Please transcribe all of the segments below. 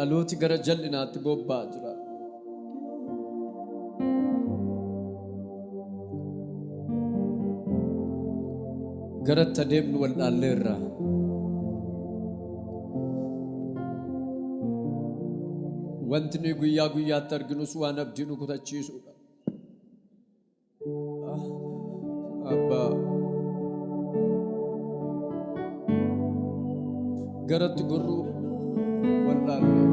dhalooti gara jal'inaatti bobba'aa jira. Garatta deemnu wal dhaalleerra. Wanti nuyi guyyaa guyyaatti arginus waan abdii nu kutachiisudha. Abbaa garatti gorruu wal dhaallee.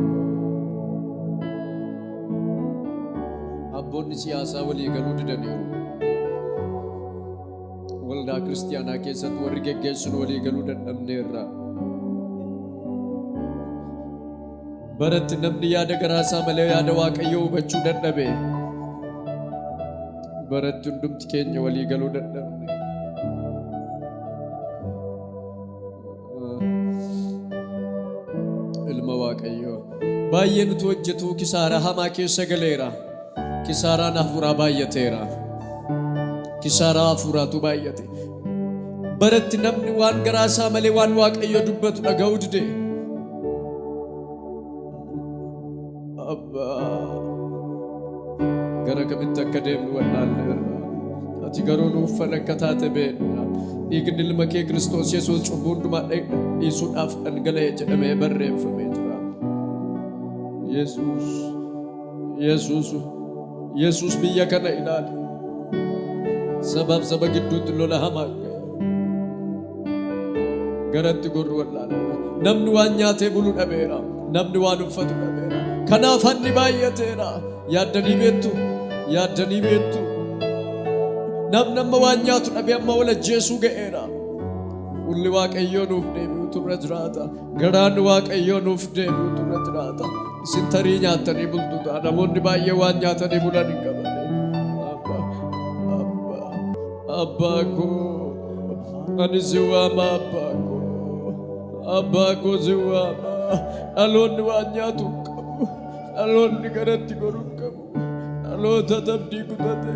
Abboonni siyaasaa walii galuu didaniiru. Waldaa kiristaanaa keessatti warri geggeessuun walii galuu dadhabneerra. Baratti namni yaada garaasaa malee yaada Waaqayyoo hubachuu dadhabe. Baratti hundumti keenya walii galuu dadhabne. Ilma Waaqayyoo baay'ee nuti hojjetu kisaaraa hamaa keessa galeera. Kisaaraan hafuuraa baay'ateera. Kisaaraa hafuuraatu baay'ate. Baratti namni waan garaasaa malee waan Waaqayyo dubbatu dhaga'uu dide. Abbaa gara kamitti akka deemnu wallaalleerra. Ati garuu nuuf akka taate beekna. Dhiigni ilma kee Kiristoos Yesuus cubbuu hundumaa dhiisuudhaaf dhangala'e jedhamee barreeffamee jira. Yesuus biyya kana ilaali. Sabab saba gidduutti lola hamaa garatti gorru wallaalleerra. Namni waan nyaatee bulu dhabeera. Namni waan uffatu dhabeera. Kanaaf hanni baay'ateera. Yaaddanii beektu. Namni amma waan nyaatu dhabee amma wal ajjeesuu ga'eera. Fuulli Waaqayyoo nuuf deebi'utu irra jiraata. Garaan Waaqayyoo nuuf deebi'utu irra jiraata. Isin tarii nyaatanii bultuudha. Namoonni baay'ee waan nyaatanii bulan hin qabane. Abbaa koo ani si waama abbaa koo si waama. Dhaloonni waan nyaatu hin qabu. Dhaloonni garatti goruu hin qabu. Dhaloota tabdii kutate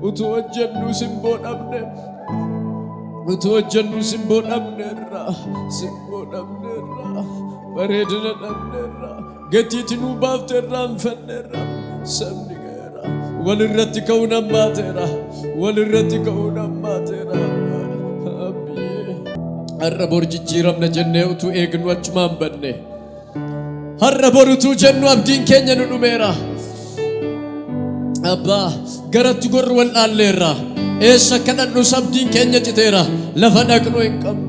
utuu hojjennu simboo dhabneerra. Bareedina dhabneerra. Gatiitti nuu baafteerra hinfanneerra. Sabni gaheera. Walirratti ka'uun hammaateera. Har'a bor jijjiiramna jennee utuu eegnu achumaan badne. Har'a bor utuu jennu abdiin keenya nu dhumeera. Abbaa garatti gorru wal dhaalleerra. Eessa akka dhannus abdiin keenya citeera. Lafa dhaqnu hin qabnu.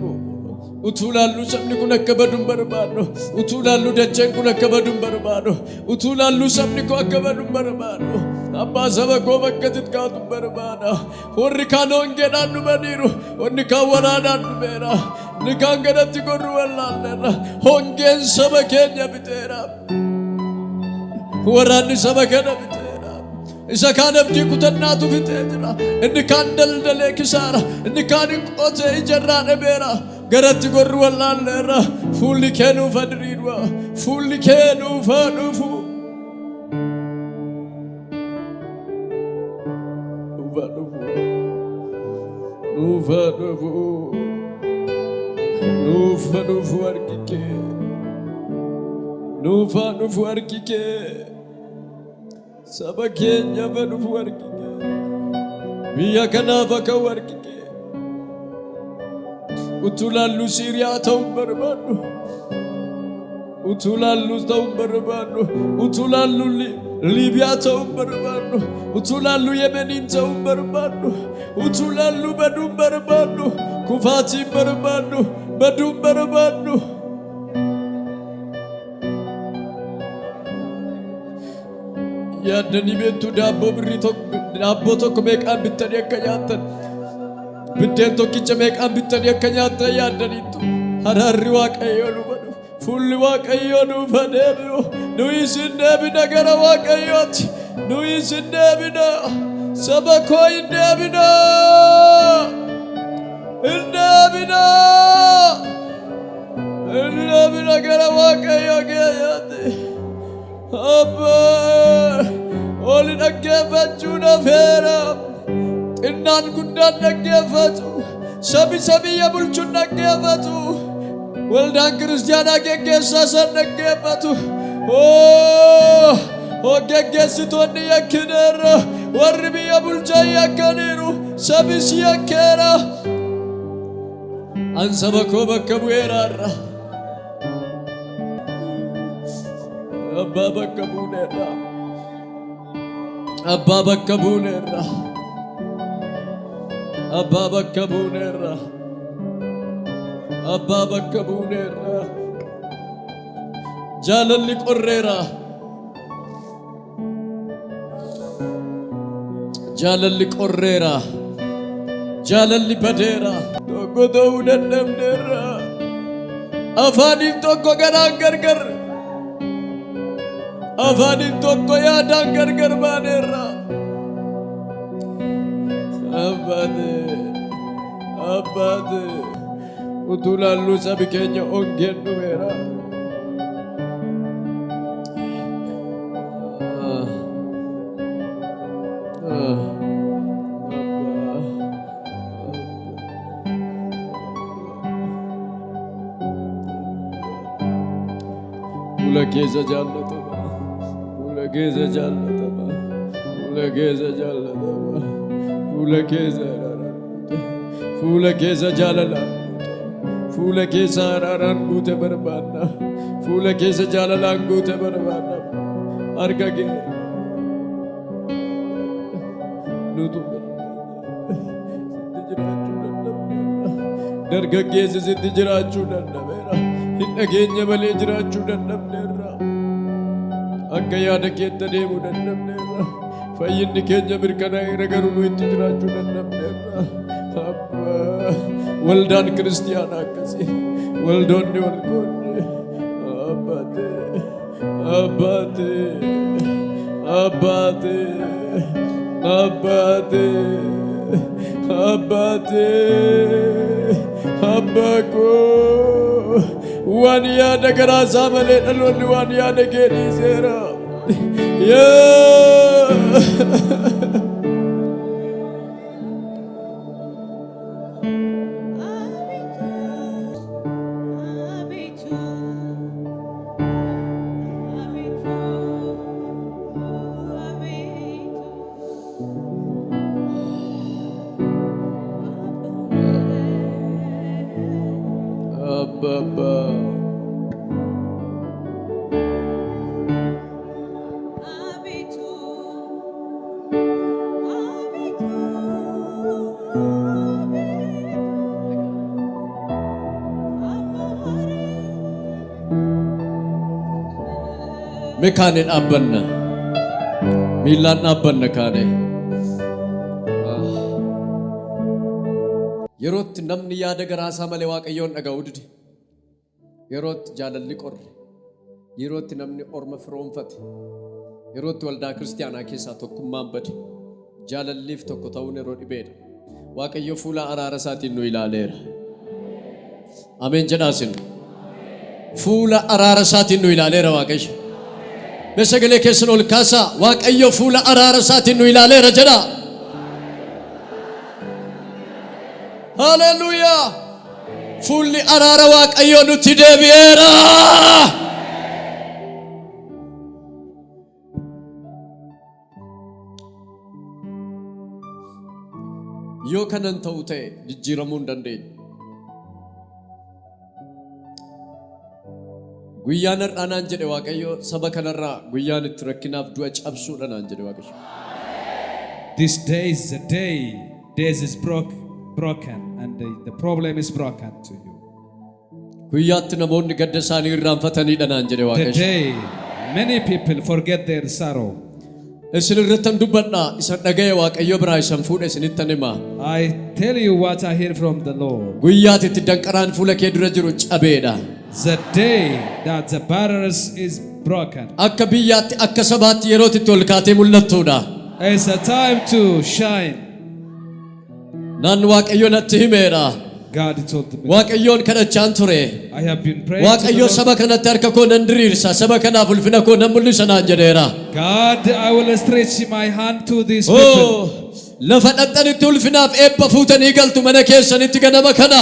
Utuu laallu sabni kun akka badu hin barbaannu. Utuu laallu dacheen kun akka badu hin barbaannu. Utuu laallu sabni kun akka badu hin barbaannu. Abbaa saba koo bakka xiqqaatu hin barbaada. Warri kaan hongeedhaan dhumaniiru. Warri kaan waraanaan dhumeera. Inni kaan garatti gorru wal dhaalleerra. Hongeen saba keenya biteera. Waraanni saba kana biteera. Isa kaan abdii kutannaatu bitee jira. Inni kaan daldalee kisaara. Inni kaan qotee ijarraa dhabeera. Garatti gorru wal dhaalleerra. Fuulli kee nuuf adiriidwa. Fuulli kee nuuf dhufu. Nuufa harki kee. Saba keenya nuufa harki kee. Biyya kanaaf akka harki kee. Utuu laallu Siiriyaa ta'uu barbaannu. Utuu laallu ta'uu barbaannu. Utuu laallu Liibiyaa ta'uu barbaannu. Utuu laallu Yemeniin ta'uu barbaannu. Utuu laallu baduu barbaannu. Kufaatii barbaannu. Baduu barbaannu. Yaaddanii beektu daabboo tokko meeqaan bittanii akka nyaattan. Biddeen tokkicha meeqaan bittanii akka nyaattan yaaddaniitu. Araarri Waaqayyoo nu badu. Fuulli Waaqayyoo nuuf deebi'u. Nuyi sin deebina gara Waaqayyooti. Nuyi sin deebina. Saba koo hin deebina. Hin deebina gara Waaqayyoo keenyaatti. Abbaa oli dhaggeeffachuu dhafeera. Xinnaan guddaan dhaggeeffatu. Sabiyya bulchuun dhaggeeffatu. Waldaan kiristaanaa geggeessaa san dhaggeeffatu. Hoggeessitoonni yakkineerra warri biyya bulchan yakkaniiru sabis yakkeera an saba koo bakka bu'eeraarra abbaa bakka buuneerra abbaa bakka buuneerra abbaa bakka buuneerra abbaa bakka buuneerra jaalalli qorreera jaalalli qorreera jaalalli badeera tokko ta'uu dadhabneerra afaaniin tokko garaan gargar afaaniin tokko yaadaan gargar baaneerra abbaate utuu laalluu sabi keenya ongeen dhumeera Fuula keessa jaallatama fuula keessa jaallatama fuula keessa jaallatama fuula keessa fuula keessa jaalalaan fuula keessa araaraan guute barbaanna fuula keessa jaalalaan guute barbaanna harka kee nutu dargaggeessi sitti jiraachuu dadhabeera hin dhageenye malee jiraachuu dadhabneerra akka yaada keetta deemuu dadhabneerra fayyinni keenya mirkanaa'eera garuu nu itti jiraachuu dadhabneerra waldaan kiristiyaana akkasii waldoonni wal qoodne abbaate abbaate abbaate abbaate abbaate abbako waan yaada garaasaa malee dhaloonni waan yaada kee dhiiseera Baba mekaanin abbanna miilaan abbanna kaane yerootti namni yaada garaasaa malee waaqayyoon dhaga'uu dide yerootti jaalalli qorre yerootti namni orma firoomfate yerootti waldaa kiristiyaanaa keessaa tokkummaan bade jaalalliif tokko ta'uun yeroo dhibeedha waaqayyo fuula araara isaatiin nu ilaaleera ameen jedhaasin fuula araara isaatiin nu ilaaleera waaqayyo besagalee keessan ol kaasaa waaqayyo fuula araara isaatiin nu ilaaleera jedha haleluuyaa fuulli araara waaqayyo nutti deebi'eera yoo kanan ta'u ta'e jijjiiramuu hin dandeenye guyyaan har'aanaan jedhe waaqayyo saba kanarraa guyyaan itti rakkinaaf du'a cabsuudhaan jedhe waaqayyo This day is the day this is broken and the problem is broken to you. guyyaatti namoonni gadda isaanii irraanfataniidhaan jedhe The waaqayyo day many people forget their sorrow. isin irrattan dubbadha isan dhagaye waaqayyo biraa isan fuudhe isinittan hima I tell you what I hear from the Lord. guyyaatti itti danqaraan fuula kee dura jiru cabeedha The day that the barriers is broken. akka biyyaatti akka sabaatti yerootti itti ol kaatee mul'attuudha It's a time to shine. naan waaqayyo natti himeera God told me. waaqayyoon kadhachaan ture I have been praying to waaqayyo the Lord. saba kanatti harka koo nan diriirsa saba kanaaf ulfina koo nan mul'isa naan jedheera God, I will stretch my hand to these people. lafa dhaqxanitti ulfinaaf eebba fuutanii galtu mana keessanitti ganama kana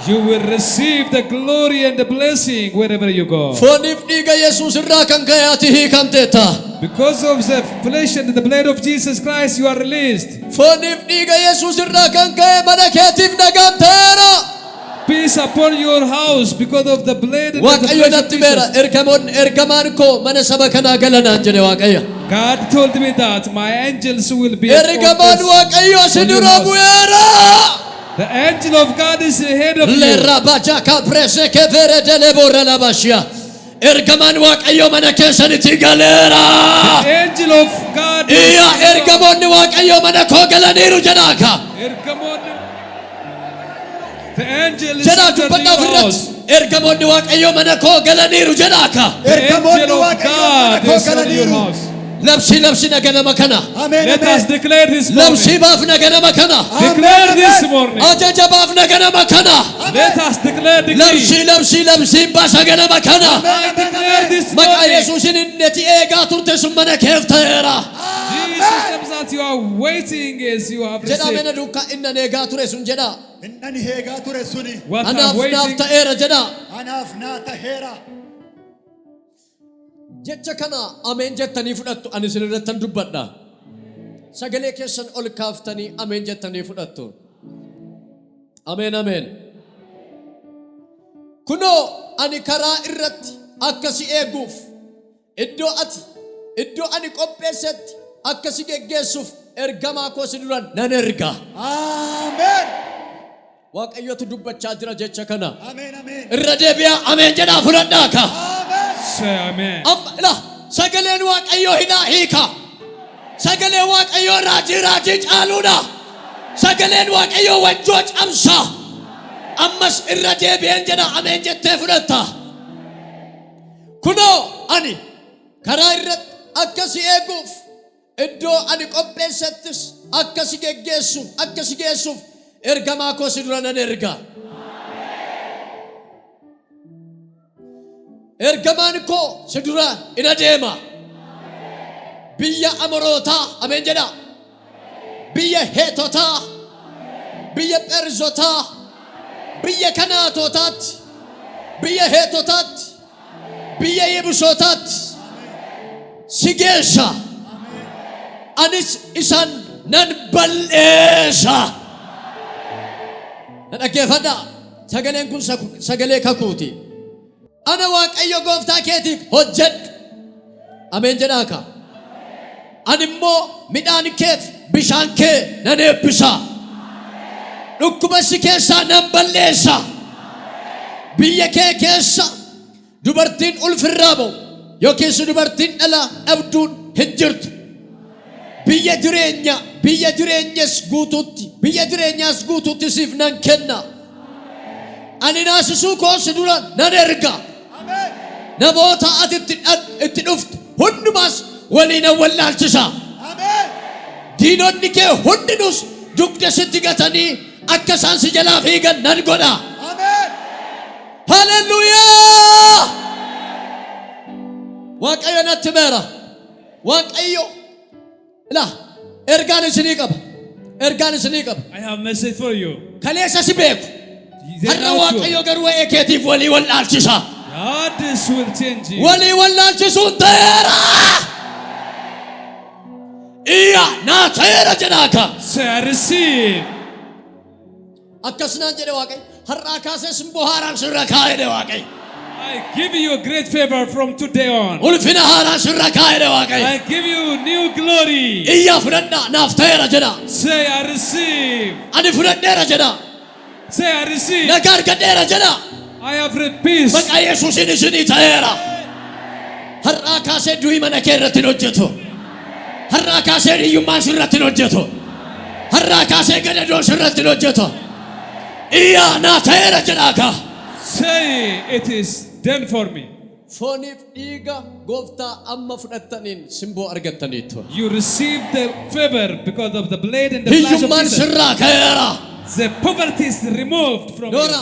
You will receive the glory and the blessing wherever you go. Fooniif dhiiga Yesuus irraa kan ka'e ati hiikamteetta. Because of the flesh and the blood of Jesus Christ, you are released. Fooniif dhiiga Yesuus irraa kan ka'e mana keetiif naganteera. Peace upon your house because of the blood and the Waaqayyo flesh of natti beera Jesus. ergamaan koo mana saba kanaa galanaan jedhe Waaqayyo. God told me that my angels will be Ergamaan Waaqayyo si dura bu'eera. The angel of God is ahead of you. Lerra baja kaprese kevere dele borra la bashia. Ergamaan Waaqayyo mana keessanitti galeera. The angel of God Iya ergamoonni Waaqayyo mana koo galaniiru jedhaaka. The angel is Jedhaa entered dubbadhaa your ofirratti. house. Ergamoonni Waaqayyo mana koo galaniiru jedhaaka. The angel of God is in your house. Labsii naganama kana. Let us declare this morning. Labsii baaf naganama kana. Declare this morning. Ajaja baaf naganama kana. Let us declare the Labsii baasa ganama kana. I declare this Maqaa morning. Yesuusin inneti eegaa turte sun mana keef ta'eera. Jesus comes that you are waiting as you have Jedhaa received. mena duukaa innan eegaa ture sun jedhaa. Innani heegaa ture suni What I'm Anaaf naaf waiting. ta'eera jedhaa. anaaf naa taheera. Jecha kana ameen jettanii fudhattu ani isinirrattan dubbadha. Sagalee keessan ol kaaftanii ameen jettanii fudhattu. Ameen ameen. Kunoo ani karaa irratti akka si eeguuf iddoo ani qopheessetti akka si geggeessuuf ergamaa koo si duran nan erga. Ameen. Waaqayyotu dubbachaa jira jecha kana. Ameen. Ameen. Irra deebi'aa ameen jedhaa fudhadhaa ka. Ameen. Say amen. Amma sagaleen Waaqayyoo hinaa hiika. Sagaleen Waaqayyoo raajii caaluudha. Sagaleen Waaqayyoo wanjoo cabsa. Ammas irra deebi'een jedha ameen jettee fudhatta. Kunoo ani karaa irratti akka si eeguuf iddoo ani qopheessattis akka si geessuuf ergamaa koo si dura nan erga. Ergamaan koo si dura ina deema. Biyya Amorootaa ameen jedha. Biyya Heetotaa, biyya Pherzotaa, biyya Kanaatotaatti, biyya Heetotaatti, biyya Yebuusotaatti si geessa. Anis isaan nan balleessa. Dhaggeeffadhaa. Sagaleen kun sagalee kakuuti. Ana Waaqayyo gooftaa keetiif hojjedhu. Ameen jedhaaka. Ani immoo midhaan keef bishaan kee nan eebbisa. Dhukkuba si keessaa nan balleessa. Biyya kee keessa dubartiin ulfirraa ba'u yookiin dubartiin dhala dhabduun hin jirtu. Biyya jireenyaas guutuutti siif nan kenna. Ani naasisuu koo si dura nan erga. Namoota ati itti dhuftu hundumaas waliin wallaalchisa. Diinonni kee hundinuus dugda sitti gatanii akka isaan si jalaa fiigan nan godha. Hallelujah! Waaqayyo natti beera. Waaqayyo ergaan isinii qaba. I have a message for you. Kaleessa si beeku. Har'a Waaqayyo garuu waa'ee keetiif walii wallaalchisa. God this will change you. Walii wallaalchisuun ta'eera. Iya naa ta'eera jedhaaka. Say I receive. Akkasumaan jedhe Waaqayyo. Har'aa kaasee simboo haaraan sirra kaa'edhe Waaqayyo. I give you a great favor from today on. Ulfina haaraan sirra kaa'edhe Waaqayyo. I give you new glory. Iyyaa fudhadhaa naaf ta'eera jedha. Say I receive. Ani fudhadheera jedha. Say I receive. Nagaa argadheera jedha. I have read peace. Maqaa Yesuusiin isinii ta'eera. Har'aa kaasee du'i mana kee irratti hin hojjetu. Har'aa kaasee hiyyummaan sirratti hin hojjetu. Har'aa kaasee gadadoon sirratti hin hojjetu. Iyyaa naa ta'eera jedhaaka. Say it is done for me. Fooniif dhiiga gooftaa amma fudhattaniin simboo argattaniitu. You receive the favor because of the blade and the flash of Hiyyummaan Jesus. sirraa ka'eera. The poverty is removed from you. Noora